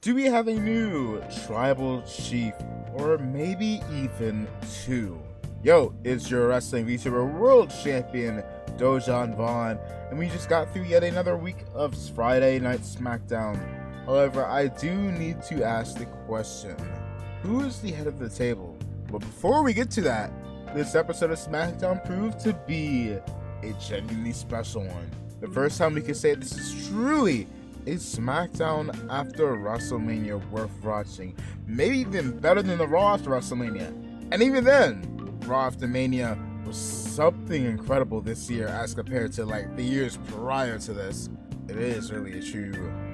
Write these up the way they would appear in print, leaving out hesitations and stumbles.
Do we have a new tribal chief, or maybe even two? Yo, it's your wrestling VTuber world champion, Dojan Vaughn, and we just got through yet another week of Friday Night Smackdown. However, I do need to ask the question, who is the head of the table? But before we get to that, this episode of Smackdown proved to be a genuinely special one. The first time we can say this is truly a Smackdown after WrestleMania worth watching. Maybe even better than the Raw after WrestleMania. And even then, Raw after Mania was something incredible this year as compared to like the years prior to this. It is really a true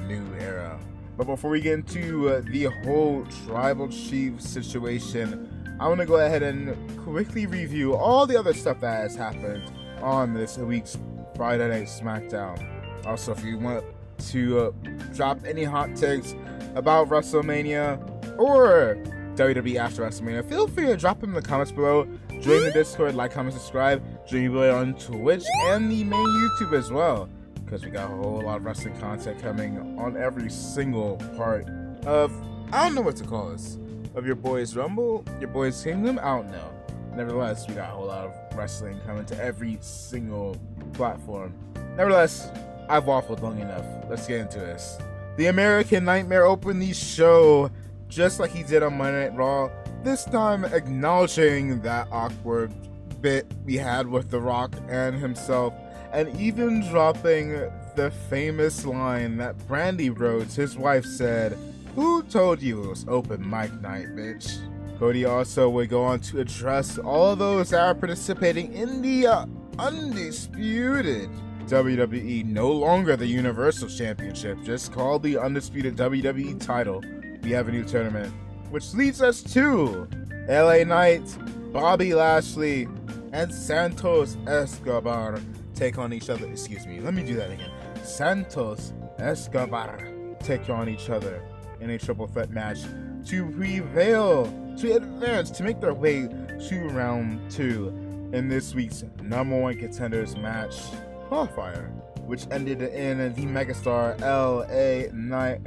new era. But before we get into the whole tribal chief situation, I want to go ahead and quickly review all the other stuff that has happened on this week's Friday Night Smackdown. Also, if you want to drop any hot takes about WrestleMania or WWE after WrestleMania, feel free to drop them in the comments below. Join the Discord, like, comment, subscribe. Join me on Twitch and the main YouTube as well, because we got a whole lot of wrestling content coming on every single part of, I don't know what to call this, of your boys Rumble, your boys Kingdom, I don't know. Nevertheless, we got a whole lot of wrestling coming to every single platform. Nevertheless, I've waffled long enough. Let's get into this. The American Nightmare opened the show just like he did on Monday Night Raw, this time acknowledging that awkward bit we had with The Rock and himself, and even dropping the famous line that Brandy Rhodes, his wife, said, "Who told you it was open mic night, bitch?" Cody also would go on to address all of those that are participating in the undisputed WWE, no longer the Universal Championship, just called the Undisputed WWE title. We have a new tournament, which leads us to LA Knight, Bobby Lashley, and Santos Escobar take on each other. Excuse me, let me do that again. Santos Escobar take on each other in a triple threat match to prevail, to advance, to make their way to round 2 in this week's #1 contenders match qualifier, which ended in the megastar LA Knight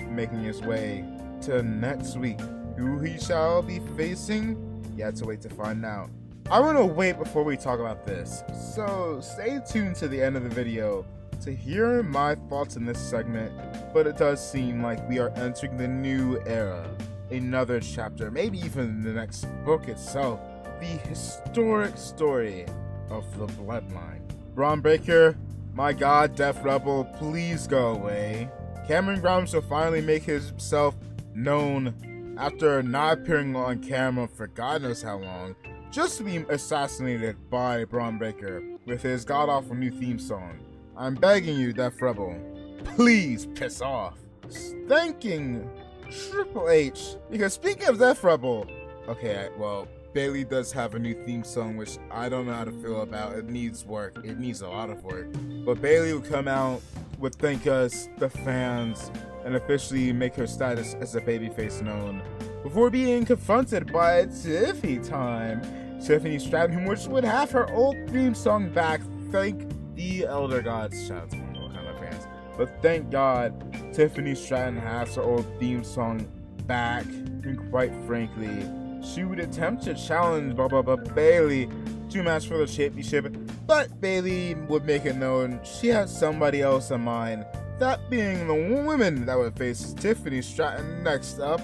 making his way to next week. Who he shall be facing? You have to wait to find out. I want to wait before we talk about this, so stay tuned to the end of the video to hear my thoughts in this segment. But it does seem like we are entering the new era, another chapter, maybe even the next book itself, the historic story of the Bloodline. Braun Breaker, my god, Def Rebel, please go away. Cameron Grimes will finally make himself known after not appearing on camera for God knows how long, just to be assassinated by Braun Breaker with his god-awful new theme song. I'm begging you, Def Rebel, please piss off. Thanking Triple H, because speaking of Def Rebel, okay, well, Bayley does have a new theme song, which I don't know how to feel about. It needs work. It needs a lot of work. But Bayley would come out, would thank us, the fans, and officially make her status as a babyface known, before being confronted by Tiffany Time, Tiffany Stratton, which would have her old theme song back. Thank the Elder Gods. Shout out to all kind of fans. But thank God, Tiffany Stratton has her old theme song back, and quite frankly, she would attempt to challenge Bayley to a match for the championship, but Bayley would make it known she had somebody else in mind, that being the woman that would face Tiffany Stratton next up,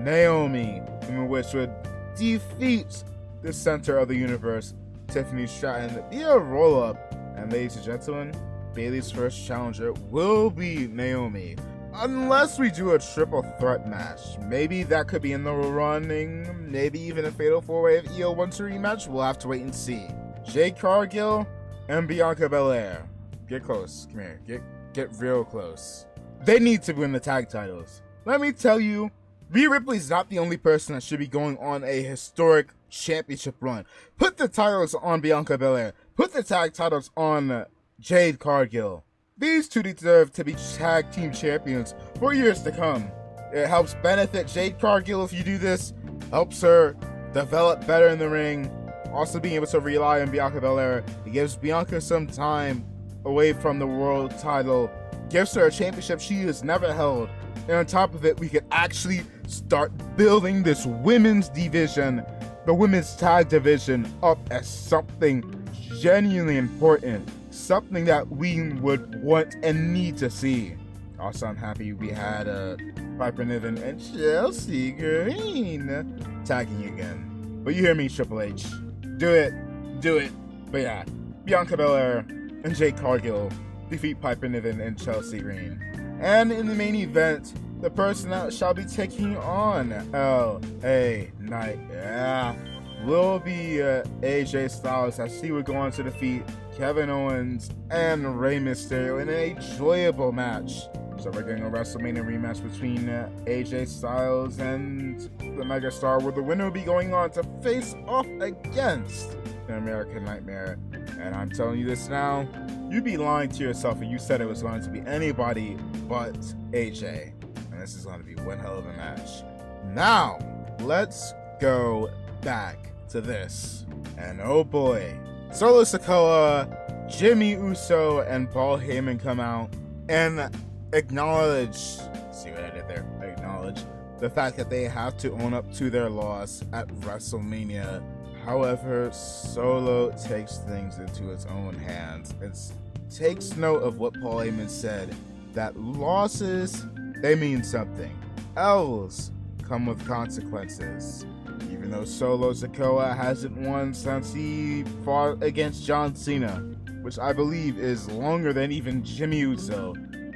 Naomi, which would defeat the center of the universe, Tiffany Stratton, via roll-up. And ladies and gentlemen, Bayley's first challenger will be Naomi. Unless we do a triple threat match. Maybe that could be in the running. Maybe even a fatal 4-way if EO wants a rematch. We'll have to wait and see. Jade Cargill and Bianca Belair. Get close. Come here. Get real close. They need to win the tag titles. Let me tell you, Rhea Ripley's not the only person that should be going on a historic championship run. Put the titles on Bianca Belair. Put the tag titles on Jade Cargill. These two deserve to be tag team champions for years to come. It helps benefit Jade Cargill if you do this, helps her develop better in the ring. Also being able to rely on Bianca Belair, it gives Bianca some time away from the world title, gives her a championship she has never held, And on top of it, we could actually start building this women's division, the women's tag division, up as something genuinely important, something that we would want and need to see. Also, I'm happy we had Piper Niven and Chelsea Green tagging again. But you hear me, Triple H. Do it. But yeah, Bianca Belair and Jade Cargill defeat Piper Niven and Chelsea Green. And in the main event, the person that shall be taking on LA Knight, will be AJ Styles, as he would go on to defeat Kevin Owens and Rey Mysterio in an enjoyable match. So we're getting a WrestleMania rematch between AJ Styles and the Megastar, where the winner will be going on to face off against the American Nightmare. And I'm telling you this now, you'd be lying to yourself if you said it was going to be anybody but AJ. And this is going to be one hell of a match. Now, let's go back to this. And oh boy, Solo Sikoa, Jimmy Uso, and Paul Heyman come out and acknowledge, see what I did there, acknowledge the fact that they have to own up to their loss at WrestleMania. However, Solo takes things into its own hands and takes note of what Paul Heyman said, that losses, they mean something. L's come with consequences. Even though Solo Sikoa hasn't won since he fought against John Cena, which I believe is longer than even Jimmy Uso.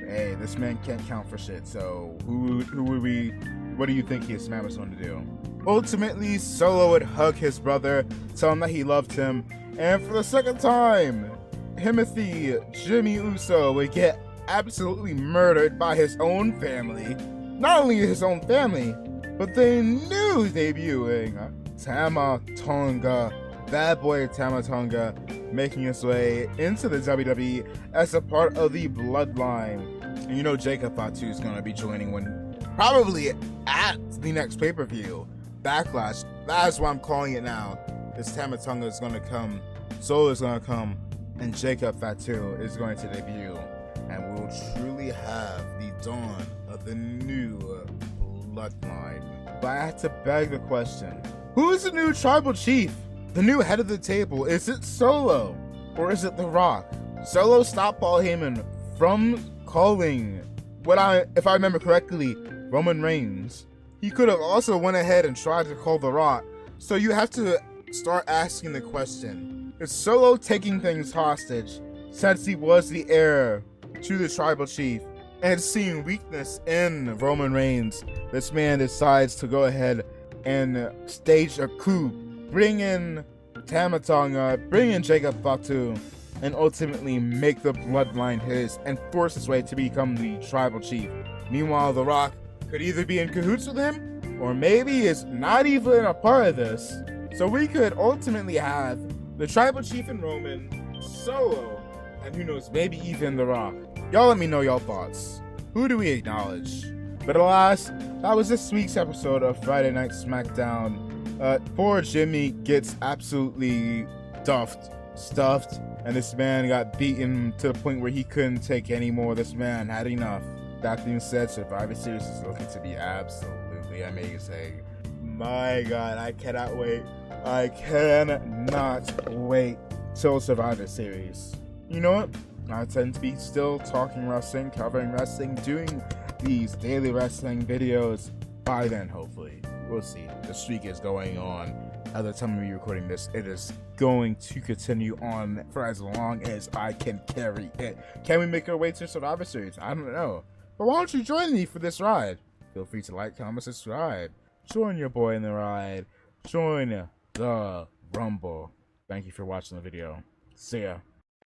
Hey, this man can't count for shit, so what do you think this man was going to do? Ultimately, Solo would hug his brother, tell him that he loved him, and for the second time, Timothy Jimmy Uso would get absolutely murdered by his own family. Not only his own family, but the new debuting Tama Tonga, bad boy Tama Tonga, making his way into the WWE as a part of the Bloodline. And you know Jacob Fatu is going to be joining when probably at the next pay-per-view, Backlash. That's why I'm calling it now. This Tama Tonga is going to come, Solo is going to come, and Jacob Fatu is going to debut. And we'll truly have the dawn of the new Bloodline. But I have to beg the question, who is the new tribal chief? The new head of the table? Is it Solo? Or is it The Rock? Solo stopped Paul Heyman from calling, if I remember correctly, Roman Reigns. He could have also went ahead and tried to call The Rock. So you have to start asking the question, is Solo taking things hostage since he was the heir to the tribal chief? And seeing weakness in Roman Reigns, this man decides to go ahead and stage a coup, bring in Tama Tonga, bring in Jacob Fatu, and ultimately make the Bloodline his and force his way to become the tribal chief. Meanwhile, The Rock could either be in cahoots with him, or maybe is not even a part of this. So we could ultimately have the tribal chief in Roman, Solo, and who knows, maybe even The Rock. Y'all let me know y'all thoughts. Who do we acknowledge? But alas, that was this week's episode of Friday Night Smackdown. Poor Jimmy gets absolutely stuffed, and this man got beaten to the point where he couldn't take any more. This man had enough. That being said, Survivor Series is looking to be absolutely amazing. My God, I cannot wait. I cannot wait till Survivor Series. You know what? I tend to be still talking wrestling, covering wrestling, doing these daily wrestling videos. By then, hopefully. We'll see. The streak is going on. At the time of me recording this, it is going to continue on for as long as I can carry it. Can we make our way to Survivor Series? I don't know. But why don't you join me for this ride? Feel free to like, comment, subscribe. Join your boy in the ride. Join the Rumble. Thank you for watching the video. See ya.